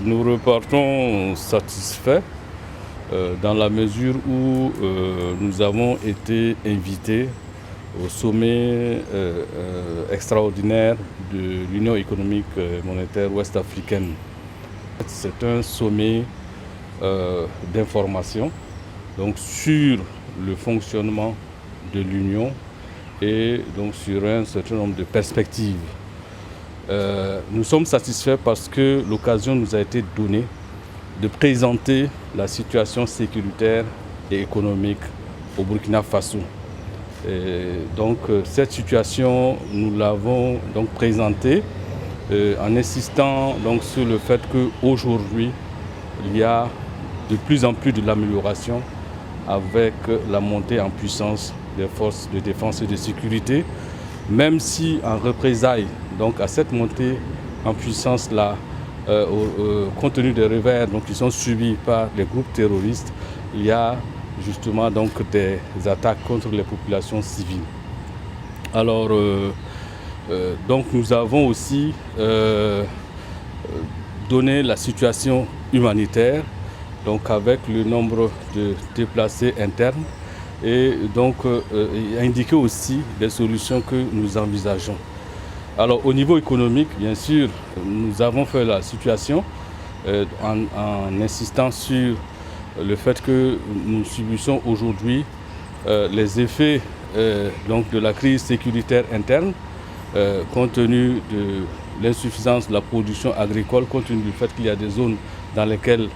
Nous repartons satisfaits dans la mesure où nous avons été invités au sommet extraordinaire de l'Union économique et monétaire ouest-africaine. C'est un sommet d'information donc sur le fonctionnement de l'Union et donc sur un certain nombre de perspectives. Nous sommes satisfaits parce que l'occasion nous a été donnée de présenter la situation sécuritaire et économique au Burkina Faso. Cette situation, nous l'avons donc présentée en insistant donc sur le fait qu'aujourd'hui, il y a de plus en plus de l'amélioration avec la montée en puissance des forces de défense et de sécurité, même si en représailles donc à cette montée en puissance-là, compte tenu des revers donc, qui sont subis par les groupes terroristes, il y a justement donc des attaques contre les populations civiles. Alors, donc nous avons aussi donné la situation humanitaire, donc avec le nombre de déplacés internes, et donc indiquer aussi les solutions que nous envisageons. Alors au niveau économique, bien sûr, nous avons fait la situation en insistant sur le fait que nous subissons aujourd'hui les effets donc de la crise sécuritaire interne, compte tenu de l'insuffisance de la production agricole, compte tenu du fait qu'il y a des zones dans lesquelles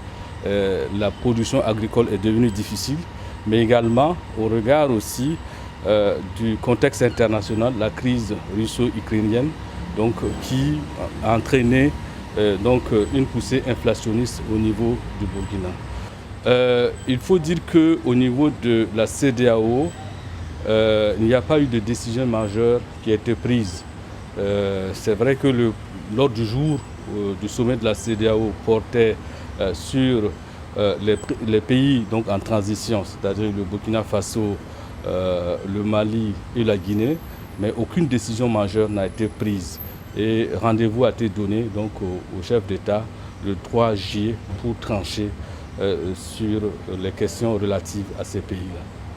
la production agricole est devenue difficile, mais également au regard aussi du contexte international, la crise russo-ukrainienne, donc, qui a entraîné une poussée inflationniste au niveau du Burkina. Il faut dire qu'au niveau de la CEDEAO, il n'y a pas eu de décision majeure qui a été prise. C'est vrai que l'ordre du jour du sommet de la CEDEAO portait sur les pays donc, en transition, c'est-à-dire le Burkina Faso, le Mali et la Guinée, mais aucune décision majeure n'a été prise. Et rendez-vous a été donné donc, au chef d'État le 3 juillet pour trancher sur les questions relatives à ces pays-là.